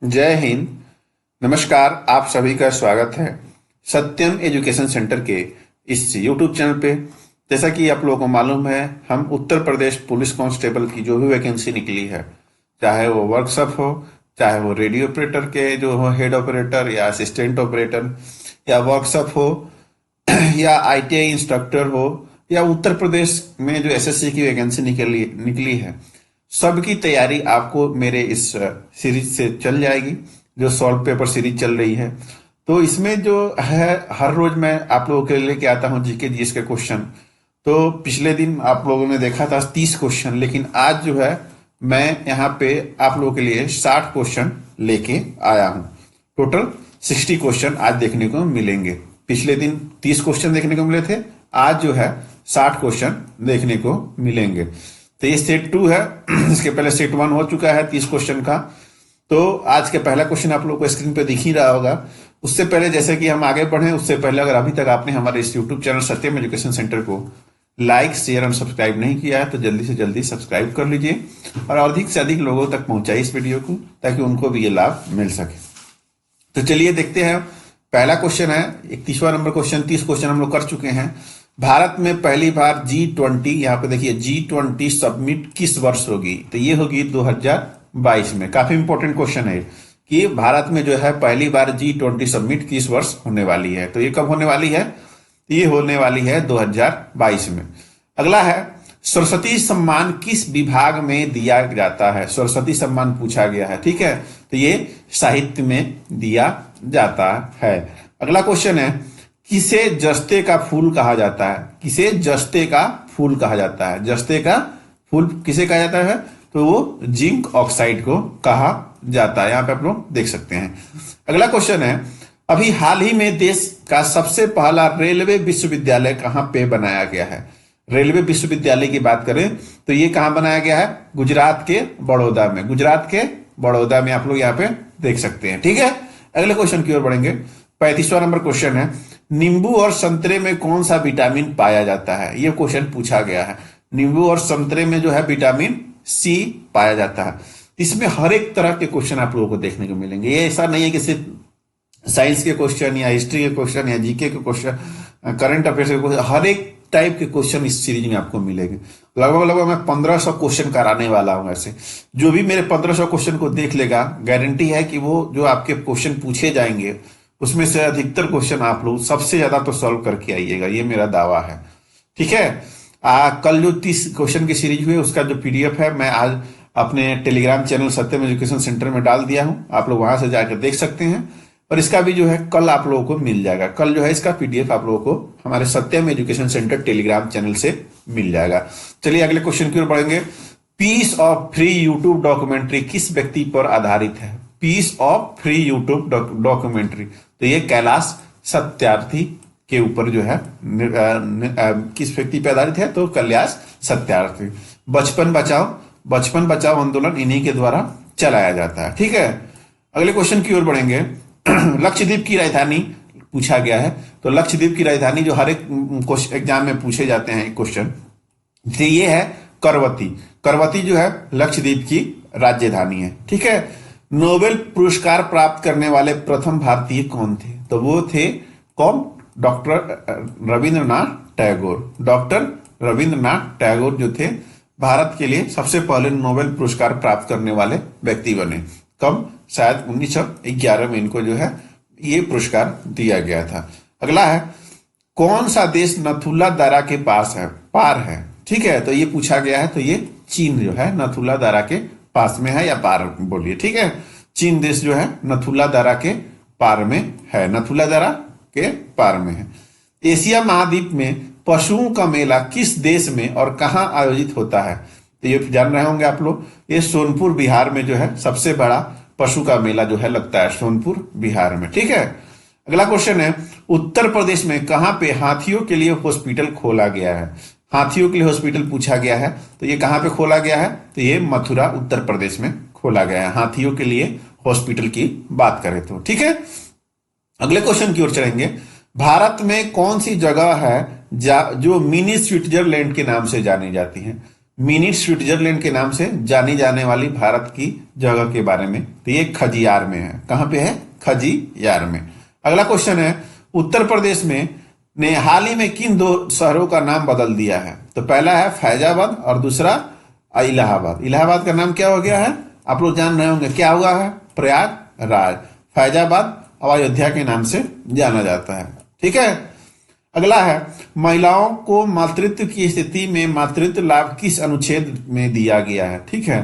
जय हिंद। नमस्कार, आप सभी का स्वागत है सत्यम एजुकेशन सेंटर के इस यूट्यूब चैनल पे। जैसा कि आप लोगों को मालूम है, हम उत्तर प्रदेश पुलिस कांस्टेबल की जो भी वैकेंसी निकली है, चाहे वो वर्कशॉप हो, चाहे वो रेडियो ऑपरेटर के जो हो हेड ऑपरेटर या असिस्टेंट ऑपरेटर, या वर्कशॉप हो या आईटीआई इंस्ट्रक्टर हो, या उत्तर प्रदेश में जो एसएससी की वैकेंसी निकली निकली है, सबकी तैयारी आपको मेरे इस सीरीज से चल जाएगी, जो सॉल्व पेपर सीरीज चल रही है। तो इसमें जो है, हर रोज मैं आप लोगों के लिए लेके आता हूँ जीके जीएस के क्वेश्चन। तो पिछले दिन आप लोगों ने देखा था 30 क्वेश्चन, लेकिन आज जो है मैं यहाँ पे आप लोगों के लिए 60 क्वेश्चन लेके आया हूँ। टोटल 60 क्वेश्चन आज देखने को मिलेंगे। पिछले दिन 30 क्वेश्चन देखने को मिले थे, आज जो है 60 क्वेश्चन देखने को मिलेंगे। तो ये सेट 2 है। इसके पहले सेट 1 हो चुका है 30 क्वेश्चन का। तो आज के पहला क्वेश्चन आप लोग को स्क्रीन पे दिख ही रहा होगा। उससे पहले जैसे कि हम आगे बढ़े, उससे पहले अगर अभी तक आपने हमारे इस यूट्यूब चैनल सत्यम एजुकेशन सेंटर को लाइक, शेयर और सब्सक्राइब नहीं किया है, तो जल्दी से जल्दी सब्सक्राइब कर लीजिए और अधिक से अधिक लोगों तक पहुंचाइए इस वीडियो को, ताकि उनको भी ये लाभ मिल सके। तो चलिए देखते हैं। पहला क्वेश्चन है 31वां नंबर क्वेश्चन। 30 क्वेश्चन हम लोग कर चुके हैं। भारत में पहली बार G20, यहाँ पे देखिए G20 सबमिट किस वर्ष होगी? तो ये होगी 2022 में। काफी इंपॉर्टेंट क्वेश्चन है कि भारत में जो है पहली बार G20 सबमिट किस वर्ष होने वाली है। तो ये कब होने वाली है? ये होने वाली है 2022 में। अगला है, सरस्वती सम्मान किस विभाग में दिया जाता है? सरस्वती सम्मान पूछा गया है, ठीक है। तो ये साहित्य में दिया जाता है। अगला क्वेश्चन है, किसे जस्ते का फूल कहा जाता है? किसे जस्ते का फूल कहा जाता है? जस्ते का फूल किसे कहा जाता है? तो वो जिंक ऑक्साइड को कहा जाता है। यहां पे आप लोग देख सकते हैं। अगला क्वेश्चन है, अभी हाल ही में देश का सबसे पहला रेलवे विश्वविद्यालय कहां पे बनाया गया है? रेलवे विश्वविद्यालय की बात करें तो ये कहां बनाया गया है? गुजरात के बड़ौदा में। गुजरात के बड़ौदा में आप लोग यहाँ पे देख सकते हैं, ठीक है। अगले क्वेश्चन की ओर बढ़ेंगे। 35वां नंबर क्वेश्चन है, नींबू और संतरे में कौन सा विटामिन पाया जाता है? ये क्वेश्चन पूछा गया है। नींबू और संतरे में जो है विटामिन सी पाया जाता है। इसमें हर एक तरह के क्वेश्चन आप लोगों को देखने को मिलेंगे। ये ऐसा नहीं है कि सिर्फ साइंस के क्वेश्चन या हिस्ट्री के क्वेश्चन या जीके के क्वेश्चन, करंट अफेयर्स के क्वेश्चन, हर एक टाइप के क्वेश्चन इस सीरीज में आपको मिलेंगे। लगभग मैं 1500 क्वेश्चन कराने वाला हूं। ऐसे जो भी मेरे 1500 क्वेश्चन को देख लेगा, गारंटी है कि वो जो आपके क्वेश्चन पूछे जाएंगे उसमें से अधिकतर क्वेश्चन आप लोग सबसे ज्यादा तो सॉल्व करके आइएगा, ये मेरा दावा है, ठीक है। कल जो 30 क्वेश्चन की सीरीज हुई उसका जो पीडीएफ है, मैं आज अपने टेलीग्राम चैनल सत्यम एजुकेशन सेंटर में डाल दिया हूं। आप लोग वहां से जाकर देख सकते हैं। और इसका भी जो है कल आप लोगों को मिल जाएगा। कल जो है इसका पीडीएफ आप लोगों को हमारे Satyam education centre Telegram channel से मिल जाएगा। चलिए अगले क्वेश्चन की ओर बढ़ेंगे। Peace of free YouTube documentary किस व्यक्ति पर आधारित है? Peace of free YouTube documentary, तो ये कैलाश सत्यार्थी के ऊपर जो है किस व्यक्ति पर आधारित है? तो कैलाश सत्यार्थी। बचपन बचाओ आंदोलन इन्हीं के द्वारा चलाया जाता है, ठीक है। अगले क्वेश्चन की ओर बढ़ेंगे। लक्षद्वीप की राजधानी पूछा गया है। तो लक्षद्वीप की राजधानी जो हर एक एग्जाम में पूछे जाते हैं क्वेश्चन, तो ये है करवती। करवती जो है लक्षद्वीप की राजधानी है, ठीक है। नोबेल पुरस्कार प्राप्त करने वाले प्रथम भारतीय कौन थे? तो वो थे कौन? डॉक्टर रविंद्रनाथ टैगोर। डॉक्टर रविंद्रनाथ टैगोर जो थे भारत के लिए सबसे पहले नोबेल पुरस्कार प्राप्त करने वाले व्यक्ति बने। कब? शायद 1911 में इनको जो है ये पुरस्कार दिया गया था। अगला है, कौन सा देश नथुला दारा के पार है? ठीक है, तो ये पूछा गया है। तो ये चीन जो है नथुला दारा के पास में है, या पार बोलिए, ठीक है। चीन देश जो है नथुला दारा के पार में है। नथुला दारा के पार में है। एशिया महाद्वीप में पशुओं का मेला किस देश में और कहां आयोजित होता है? तो ये जान रहे होंगे आप लोग, ये सोनपुर बिहार में जो है सबसे बड़ा पशु का मेला जो है लगता है, सोनपुर बिहार में, ठीक है। अगला क्वेश्चन है, उत्तर प्रदेश में कहां पे हाथियों के लिए हॉस्पिटल खोला गया है? हाथियों के लिए हॉस्पिटल पूछा गया है। तो ये कहां पे खोला गया है? तो ये मथुरा उत्तर प्रदेश में खोला गया है, हाथियों के लिए हॉस्पिटल की बात करें तो, ठीक है। अगले क्वेश्चन की ओर चलेंगे। भारत में कौन सी जगह है जो मिनी स्विट्जरलैंड के नाम से जानी जाती है? मिनी स्विट्जरलैंड के नाम से जानी जाने वाली भारत की जगह के बारे में। तो ये खजियार में है। कहां पे है? खजियार में। अगला क्वेश्चन है, उत्तर प्रदेश में ने हाल ही में किन दो शहरों का नाम बदल दिया है? तो पहला है फैजाबाद और दूसरा इलाहाबाद। इलाहाबाद का नाम क्या हो गया है? आप लोग जान रहे होंगे क्या हुआ है? प्रयागराज। फैजाबाद अब अयोध्या के नाम से जाना जाता है। ठीक है। अगला है, महिलाओं को मातृत्व की स्थिति में मातृत्व लाभ किस अनुच्छेद में दिया गया है? ठीक है,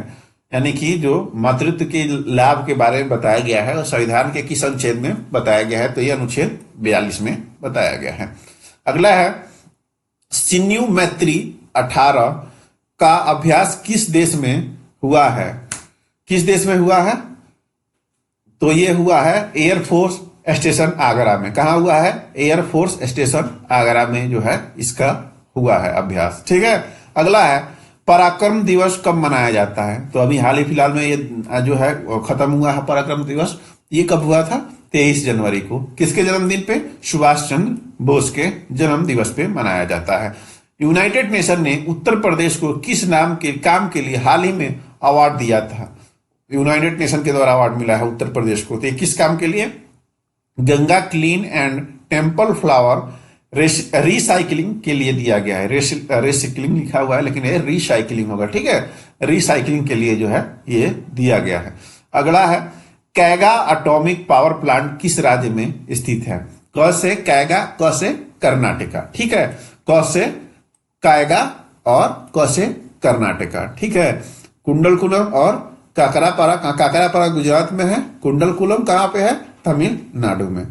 यानी कि जो मातृत्व के लाभ के बारे में बताया गया है, संविधान के किस अनुच्छेद में बताया गया है? तो ये अनुच्छेद 42 में बताया गया है। अगला है, सिन्यू मैत्री 18 का अभ्यास किस देश में हुआ है? किस देश में हुआ है? तो ये हुआ है एयरफोर्स स्टेशन आगरा में। कहा हुआ है? एयरफोर्स स्टेशन आगरा में जो है इसका हुआ है अभ्यास। ठीक है। अगला है, पराक्रम दिवस कब मनाया जाता है? तो अभी हाल ही फिलहाल में ये जो है खत्म हुआ है पराक्रम दिवस। ये कब हुआ था? 23 जनवरी को। किसके जन्मदिन पे? सुभाष चंद्र बोस के जन्म दिवस पे मनाया जाता है। यूनाइटेड नेशन ने उत्तर प्रदेश को किस नाम के काम के लिए हाल ही में अवार्ड दिया था? यूनाइटेड नेशन के द्वारा अवार्ड मिला है उत्तर प्रदेश को। तो ये किस काम के लिए? Ganga clean and temple flower recycling के लिए दिया गया है। रिसाइकलिंग लिखा हुआ है लेकिन ये रिसाइकलिंग होगा। ठीक है, रिसाइकलिंग के लिए जो है ये दिया गया है। अगला है, कैगा एटॉमिक पावर प्लांट किस राज्य में स्थित है? क से कैगा, क से कर्नाटका। ठीक है, क से कैगा और क से कर्नाटका। ठीक है। कुंडलकुलम और काकरापारा। काकरापारा गुजरात में है। कुंडलकुलम कहां पे है? तमिलनाडु में।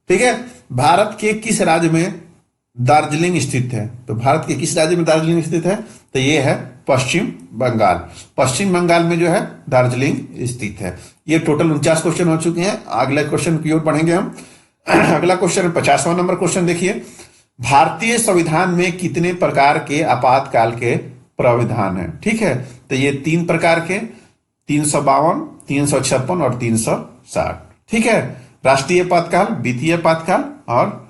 ठीक है। भारत के किस राज्य में दार्जिलिंग स्थित है? तो भारत के किस राज्य में दार्जिलिंग स्थित है? तो ये है पश्चिम बंगाल। पश्चिम बंगाल में जो है दार्जिलिंग स्थित है। ये टोटल 49 क्वेश्चन हो चुके हैं। अगले क्वेश्चन की ओर बढ़ेंगे हम। अगला क्वेश्चन 50वां नंबर क्वेश्चन देखिए, भारतीय संविधान में कितने प्रकार के आपातकाल के प्राविधान है? ठीक है, तो ये 3 प्रकार के, 352, 356 और 360। ठीक है, राष्ट्रीय आपातकाल, वित्तीय आपातकाल और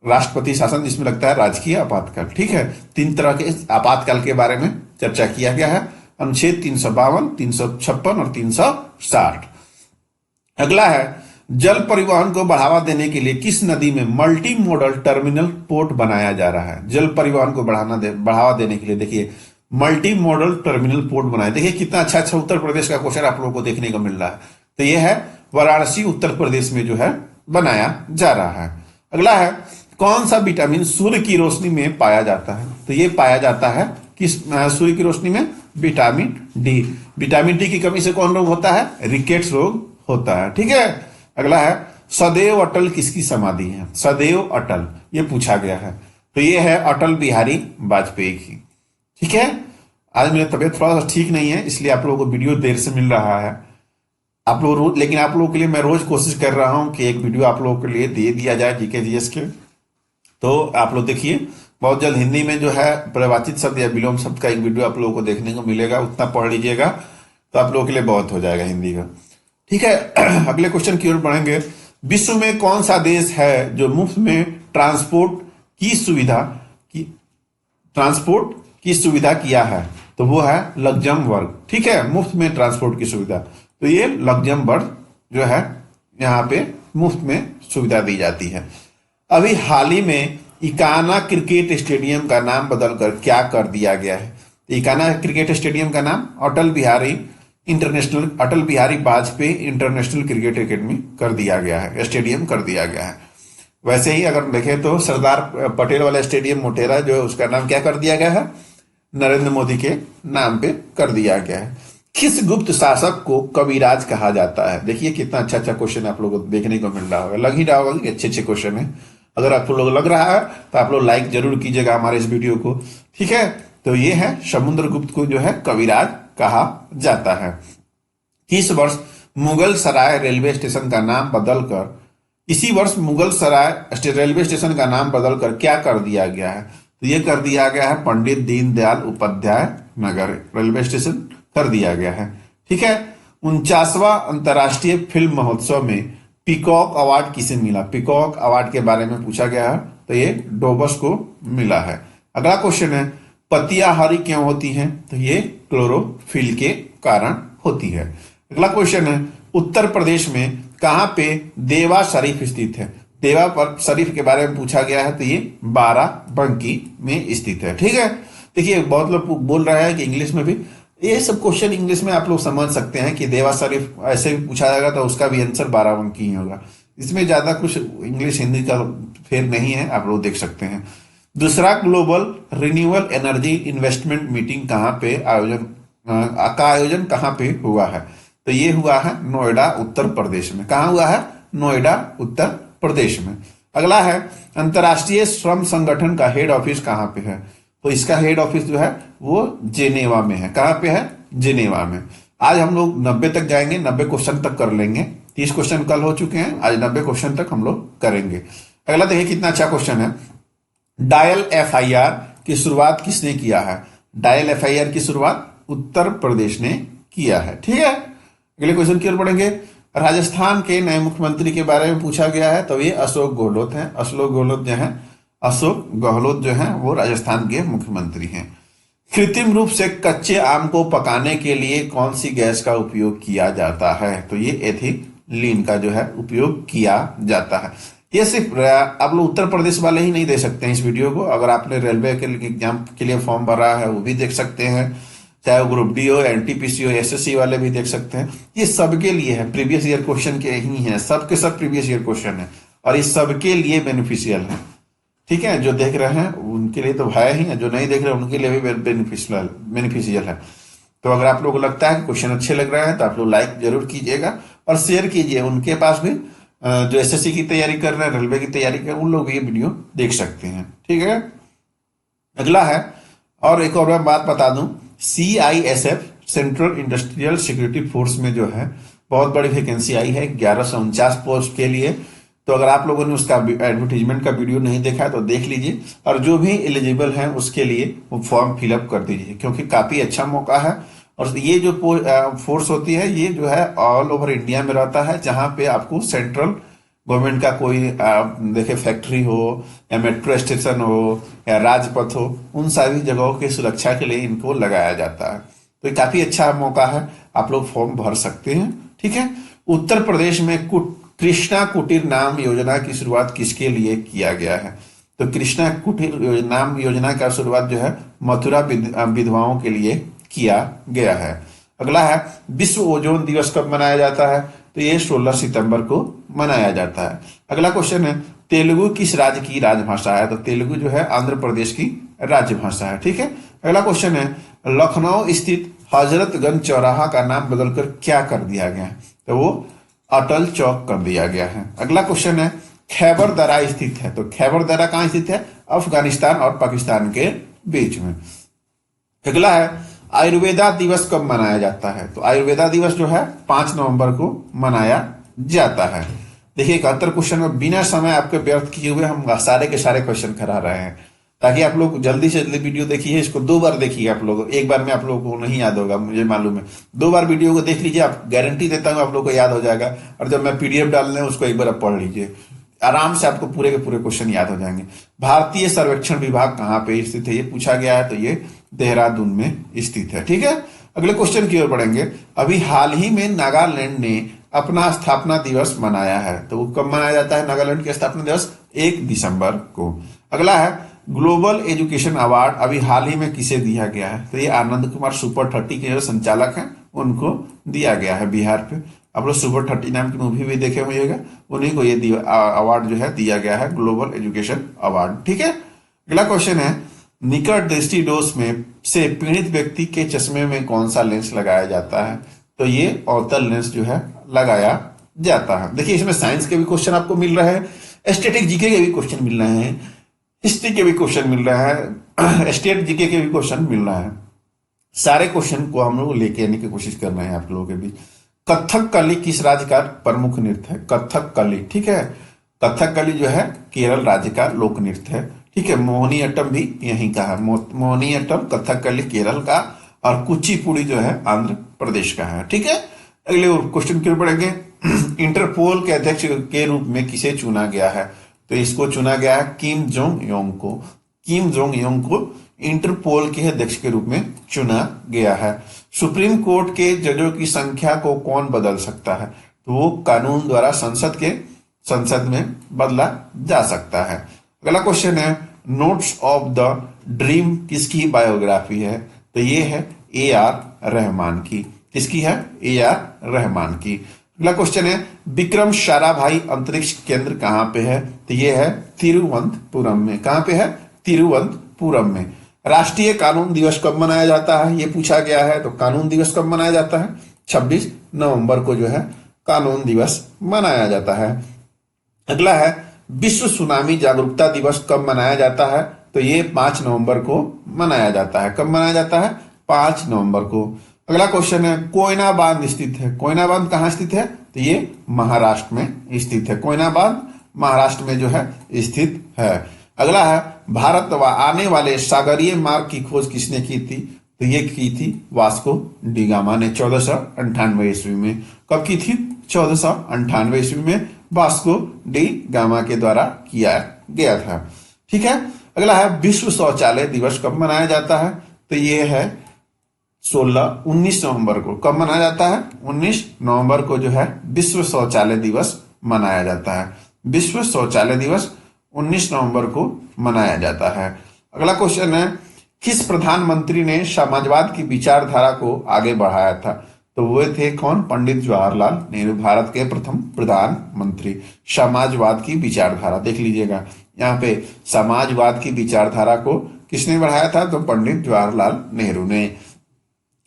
राष्ट्रपति शासन, जिसमें लगता है राजकीय आपातकाल। ठीक है, 3 तरह के आपातकाल के बारे में चर्चा किया गया है। अनुच्छेद 352, 356 और 360। अगला है, जल परिवहन को बढ़ावा देने के लिए किस नदी में मल्टी मॉडल टर्मिनल पोर्ट बनाया जा रहा है? जल परिवहन को बढ़ावा देने के लिए देखिए मल्टी मॉडल टर्मिनल पोर्ट बनाया। देखिए कितना अच्छा अच्छा उत्तर प्रदेश का क्वेश्चन आप लोगों को देखने को मिल रहा है। तो यह है वाराणसी, उत्तर प्रदेश में जो है बनाया जा रहा है। अगला है, कौन सा विटामिन सूर्य की रोशनी में पाया जाता है? तो ये पाया जाता है किस सूर्य की रोशनी में? Vitamin D. विटामिन डी की कमी से कौन रोग होता है? रिकेट्स रोग होता है। ठीक है। अगला है, सदैव अटल किसकी समाधि है? सदैव अटल ये पूछा गया है। तो ये है अटल बिहारी वाजपेयी की। ठीक है। आज मेरी तबीयत थोड़ा सा ठीक नहीं है, इसलिए आप लोगों को वीडियो देर से मिल रहा है। आप लोग लेकिन आप लोगों के लिए मैं रोज कोशिश कर रहा हूं कि एक वीडियो आप लोगों के लिए दे दिया जाए जीके जीएस के। तो आप लोग देखिए, बहुत जल्द हिंदी में जो है परिवाचित शब्द या विलोम शब्द का एक वीडियो आप लोगों को देखने को मिलेगा। उतना पढ़ लीजिएगा तो आप लोगों के लिए बहुत हो जाएगा हिंदी का। ठीक है। अगले क्वेश्चन की ओर बढ़ेंगे। विश्व में कौन सा देश है जो मुफ्त में ट्रांसपोर्ट की सुविधा किया है? तो वो है लग्जमबर्ग। ठीक है, मुफ्त में ट्रांसपोर्ट की सुविधा। तो ये लग्जमबर्ग जो है यहाँ पे मुफ्त में सुविधा दी जाती है। अभी हाल ही में इकाना क्रिकेट स्टेडियम का नाम बदलकर क्या कर दिया गया है? इकाना क्रिकेट स्टेडियम का नाम Atal Bihari Vajpayee international cricket academy कर दिया गया है, स्टेडियम कर दिया गया है। वैसे ही अगर देखें तो सरदार पटेल वाला स्टेडियम मोटेरा जो है उसका नाम क्या कर दिया गया है? नरेंद्र मोदी के नाम पे कर दिया गया है। किस गुप्त शासक को कविराज कहा जाता है? देखिए कितना अच्छा अच्छा क्वेश्चन आप लोगों को देखने को मिल रहा होगा। लग ही रहा होगा कि अच्छे अच्छे क्वेश्चन है। अगर आप लोग लग रहा है तो आप लोग लाइक जरूर कीजिएगा हमारे इस वीडियो को। ठीक है। तो ये है समुद्रगुप्त को जो है कविराज कहा जाता है। इस वर्ष मुगल सराय रेलवे स्टेशन का नाम बदलकर रेलवे स्टेशन का नाम बदलकर क्या कर दिया गया है? तो ये कर दिया गया है पंडित दीनदयाल उपाध्याय नगर रेलवे स्टेशन कर दिया गया है। ठीक है। 49वां अंतर्राष्ट्रीय फिल्म महोत्सव में पीकॉक अवार्ड किसे मिला? पीकॉक अवार्ड के बारे में पूछा गया है। तो ये डोबस को मिला है। अगला क्वेश्चन है, पत्तियां हरी क्यों होती हैं? तो ये क्लोरोफिल के कारण होती है। अगला क्वेश्चन है, उत्तर प्रदेश में कहां पे देवा शरीफ स्थित है? देवा पर शरीफ के बारे में पूछा गया है, तो ये बाराबंकी में स्थित है। ठीक है, देखिए बहुत लोग बोल रहे हैं कि इंग्लिश में भी ये सब क्वेश्चन इंग्लिश में आप लोग समझ सकते हैं कि देवा शरीफ ऐसे भी पूछा जाएगा तो उसका भी आंसर बाराबंकी ही होगा। इसमें ज्यादा कुछ इंग्लिश हिंदी का फेर नहीं है, आप लोग देख सकते हैं। दूसरा, global renewable energy investment meeting आयोजन कहाँ पे हुआ है? तो ये हुआ है नोएडा उत्तर प्रदेश में। कहाँ हुआ है? नोएडा उत्तर प्रदेश में। अगला है, अंतर्राष्ट्रीय श्रम संगठन का हेड ऑफिस कहाँ पे है? तो इसका हेड ऑफिस जो है वो जेनेवा में है। कहाँ पे है? जेनेवा में। आज हम लोग 90 तक जाएंगे, 90 क्वेश्चन तक कर लेंगे। 30 क्वेश्चन कल हो चुके हैं, आज 90 क्वेश्चन तक हम लोग करेंगे। अगला देखिए कितना अच्छा क्वेश्चन है, डायल एफआईआर की शुरुआत किसने किया है? डायल एफआईआर की शुरुआत उत्तर प्रदेश ने किया है। ठीक है, अगले क्वेश्चन की ओर बढ़ेंगे। राजस्थान के नए मुख्यमंत्री के बारे में पूछा गया है, तो ये अशोक गहलोत हैं। अशोक गहलोत जो है वो राजस्थान के मुख्यमंत्री हैं। कृत्रिम रूप से कच्चे आम को पकाने के लिए कौन सी गैस का उपयोग किया जाता है? तो ये एथिलीन का जो है उपयोग किया जाता है। ये सिर्फ आप लोग उत्तर प्रदेश वाले ही नहीं दे सकते हैं इस वीडियो को, अगर आपने रेलवे के एग्जाम के लिए फॉर्म भरा है वो भी देख सकते हैं, चाहे वो ग्रुप डी हो, एनटीपीसी हो, एसएससी वाले भी देख सकते हैं। ये सबके लिए है, प्रीवियस ईयर क्वेश्चन के ही है, सबके सब प्रीवियस ईयर क्वेश्चन है और ये सबके लिए बेनिफिशियल है। ठीक है, जो देख रहे हैं उनके लिए तो है ही है, जो नहीं देख रहे उनके लिए भी बेनिफिशियल है। तो अगर आप लोगों को लगता है कि क्वेश्चन अच्छे लग रहे हैं तो आप लोग लाइक जरूर कीजिएगा और शेयर कीजिए, उनके पास भी जो एसएससी की तैयारी कर रहे हैं, रेलवे की तैयारी कर रहे हैं, उन लोग भी ये वीडियो देख सकते हैं। ठीक है, अगला है, और एक और मैं बात बता दूं, CISF central industrial security force में जो है बहुत बड़ी वैकेंसी आई है 1149 पोस्ट के लिए। तो अगर आप लोगों ने उसका एडवर्टीजमेंट का वीडियो नहीं देखा है तो देख लीजिए, और जो भी एलिजिबल है उसके लिए वो फॉर्म फिलअप कर दीजिए, क्योंकि काफी अच्छा मौका है। और ये जो फोर्स होती है ये जो है ऑल ओवर इंडिया में रहता है, जहां पे आपको सेंट्रल गवर्नमेंट का कोई देखिए फैक्ट्री हो या मेट्रो स्टेशन हो या राजपथ हो, उन सारी जगहों की सुरक्षा के लिए इनको लगाया जाता है। तो ये काफी अच्छा मौका है, आप लोग फॉर्म भर सकते हैं। ठीक है, उत्तर प्रदेश में कृष्णा कुटीर नाम योजना की शुरुआत किसके लिए किया गया है? तो कृष्णा कुटीर नाम योजना का शुरुआत जो है मथुरा विधवाओं के लिए किया गया है। अगला है, विश्व ओजोन दिवस कब मनाया जाता है? तो ये 16 सितंबर को मनाया जाता है। अगला क्वेश्चन है, तेलुगु किस राज्य की राजभाषा है? तो तेलुगु जो है आंध्र प्रदेश की राजभाषा है। ठीक है, अगला क्वेश्चन है, लखनऊ स्थित हजरतगंज चौराहा का नाम बदलकर क्या कर दिया गया है? तो वो अटल चौक कर दिया गया है। अगला क्वेश्चन है, खैबर दरा स्थित है? तो खैबर दरा कहां स्थित है? अफगानिस्तान और पाकिस्तान के बीच में। अगला है, आयुर्वेदा दिवस कब मनाया जाता है? तो आयुर्वेदा दिवस जो है 5 नवंबर को मनाया जाता है। देखिए 71 क्वेश्चन में बिना समय आपके व्यर्थ किए हुए हम सारे के सारे क्वेश्चन करा रहे हैं, ताकि आप लोग जल्दी से जल्दी वीडियो देखिए। इसको 2 बार देखिए आप लोग, एक बार में आप लोगों को नहीं याद होगा, मुझे मालूम है। 2 बार वीडियो को देख लीजिए, आप गारंटी देता हूँ आप लोग को याद हो जाएगा। और जब मैं पीडीएफ डालने हैं उसको एक बार आप पढ़ लीजिए, आराम से आपको पूरे के पूरे क्वेश्चन याद हो जाएंगे। भारतीय सर्वेक्षण विभाग कहाँ पे स्थित है? ये पूछा गया है, तो ये देहरादून में स्थित है। ठीक है, अगले क्वेश्चन की ओर बढ़ेंगे। अभी हाल ही में नागालैंड ने अपना स्थापना दिवस मनाया है, तो वो कब मनाया जाता है नागालैंड का स्थापना दिवस? 1 दिसंबर को। अगला है, ग्लोबल एजुकेशन अवार्ड अभी हाल ही में किसे दिया गया है? तो ये आनंद कुमार सुपर 30 के जो संचालक हैं उनको दिया गया है बिहार पे। आप लोग सुपर 30 नाम की मूवी भी देखे होइएगा, उन्हीं को ये अवार्ड जो है दिया गया है, ग्लोबल एजुकेशन अवार्ड। ठीक है, अगला क्वेश्चन है, निकट दृष्टि दोष में से पीड़ित व्यक्ति के चश्मे में कौन सा लेंस लगाया जाता है? तो ये अवतल लेंस जो है लगाया जाता है। देखिए इसमें साइंस के भी क्वेश्चन आपको मिल रहे हैं, स्टैटिक जीके के भी क्वेश्चन मिल रहे हैं, हिस्ट्री के भी क्वेश्चन मिल रहा है, स्टेट जीके के भी क्वेश्चन मिल रहा है। सारे क्वेश्चन को हम लोग लेके आने की कोशिश कर रहे हैं आप लोगों के बीच। कथकली किस राज्य का प्रमुख नृत्य है? कथकली, ठीक है, कथकली जो है केरल राज्य का लोक नृत्य है। ठीक है, मोहिनीअट्टम भी यहीं का है, मोहिनीअट्टम कथकली केरल का, और कुचिपुड़ी जो है आंध्र प्रदेश का है। ठीक है, अगले क्वेश्चन की ओर बढ़ेंगे। इंटरपोल के अध्यक्ष के रूप में किसे चुना गया है? तो इसको चुना गया है किम जोंग योंग को। किम जोंग यूंग को इंटरपोल के अध्यक्ष के रूप में चुना गया है। सुप्रीम कोर्ट के जजों की संख्या को कौन बदल सकता है? तो वो कानून द्वारा संसद में बदला जा सकता है। अगला क्वेश्चन है, नोट्स ऑफ द ड्रीम किसकी बायोग्राफी है? तो ये है AR रहमान की। किसकी है? AR रहमान की। अगला क्वेश्चन है, विक्रम साराभाई अंतरिक्ष केंद्र कहां पे है? तो ये है तिरुवनंतपुरम में। कहां पे है? तिरुवनंतपुरम में। राष्ट्रीय कानून दिवस कब मनाया जाता है? ये पूछा गया है। तो कानून दिवस कब मनाया जाता है? 26 नवंबर को जो है कानून दिवस मनाया जाता है। अगला है, विश्व सुनामी जागरूकता दिवस कब मनाया जाता है? तो ये 5 नवंबर को मनाया जाता है। कब मनाया जाता है? 5 नवंबर को। अगला क्वेश्चन है, कोयना बांध स्थित है। कोयना बांध कहाँ स्थित है? तो ये महाराष्ट्र में स्थित है। कोयना बांध महाराष्ट्र में जो है स्थित है। अगला है, भारत व आने वाले सागरीय मार्ग की खोज किसने की थी? तो ये की थी वास्को डी गामा ने 1498 ईस्वी में। कब की थी? 1498 ईस्वी में वास्को डी गामा के द्वारा किया गया था। ठीक है। अगला है, विश्व शौचालय दिवस कब मनाया जाता है? तो ये है 19 नवंबर को। कब मनाया जाता है? 19 नवंबर को जो है विश्व शौचालय दिवस मनाया जाता है। विश्व शौचालय दिवस 19 नवंबर को मनाया जाता है। अगला क्वेश्चन है, किस प्रधानमंत्री ने समाजवाद की विचारधारा को आगे बढ़ाया था? तो वो थे कौन? पंडित जवाहरलाल नेहरू, भारत के प्रथम प्रधानमंत्री। समाजवाद की विचारधारा देख लीजिएगा, यहाँ पे समाजवाद की विचारधारा को किसने बढ़ाया था? तो पंडित जवाहरलाल नेहरू ने।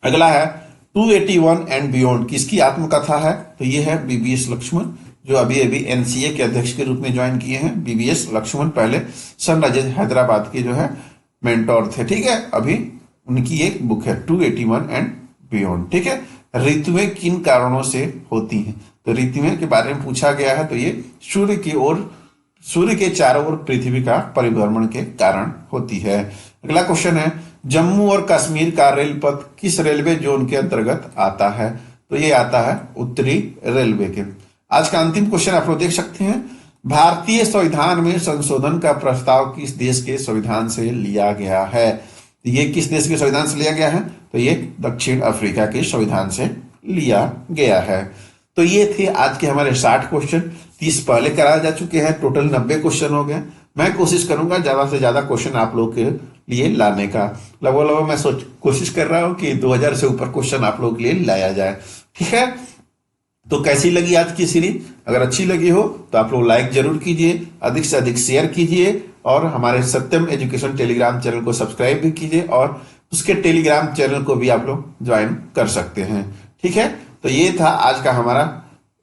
अगला है, 281 एंड बियॉन्ड किसकी आत्मकथा है? तो ये है BBS लक्ष्मण, जो अभी NCA के अध्यक्ष के रूप में ज्वाइन किए हैं। BBS लक्ष्मण पहले सनराइजर्स हैदराबाद के जो है मेंटोर थे। ठीक है। अभी उनकी एक बुक है 281 एंड बियॉन्ड। ठीक है। ऋतुएं किन कारणों से होती हैं? तो ऋतुएं के बारे में पूछा गया है। तो ये सूर्य के चारों ओर पृथ्वी का परिभ्रमण के कारण होती है। अगला क्वेश्चन है, जम्मू और कश्मीर का रेल पथ किस रेलवे जोन के अंतर्गत आता है? तो ये आता है उत्तरी रेलवे के। आज का अंतिम क्वेश्चन आप लोग देख सकते हैं, भारतीय संविधान में संशोधन का प्रस्ताव किस देश के संविधान से लिया गया है? तो ये किस देश के संविधान से लिया गया है? तो ये दक्षिण अफ्रीका के संविधान से लिया गया है। तो ये थे आज के हमारे 60 क्वेश्चन। 30 पहले कराए जा चुके हैं, टोटल 90 क्वेश्चन हो गए। मैं कोशिश करूंगा ज्यादा से ज्यादा क्वेश्चन आप लोग के लिए लाने का। लगभग मैं कोशिश कर रहा हूं कि 2000 से ऊपर क्वेश्चन आप लोग के लिए लाया जाए। ठीक है। तो कैसी लगी आज की सीरीज? अगर अच्छी लगी हो तो आप लोग लाइक जरूर कीजिए, अधिक से अधिक शेयर कीजिए और हमारे सत्यम एजुकेशन टेलीग्राम चैनल को सब्सक्राइब भी कीजिए और उसके टेलीग्राम चैनल को भी आप लोग ज्वाइन कर सकते हैं। ठीक है। तो ये था आज का हमारा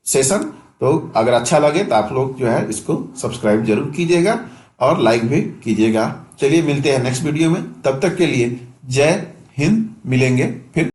सेशन। तो अगर अच्छा लगे तो आप लोग जो है इसको सब्सक्राइब जरूर कीजिएगा और लाइक भी कीजिएगा। चलिए मिलते हैं नेक्स्ट वीडियो में, तब तक के लिए जय हिंद। मिलेंगे फिर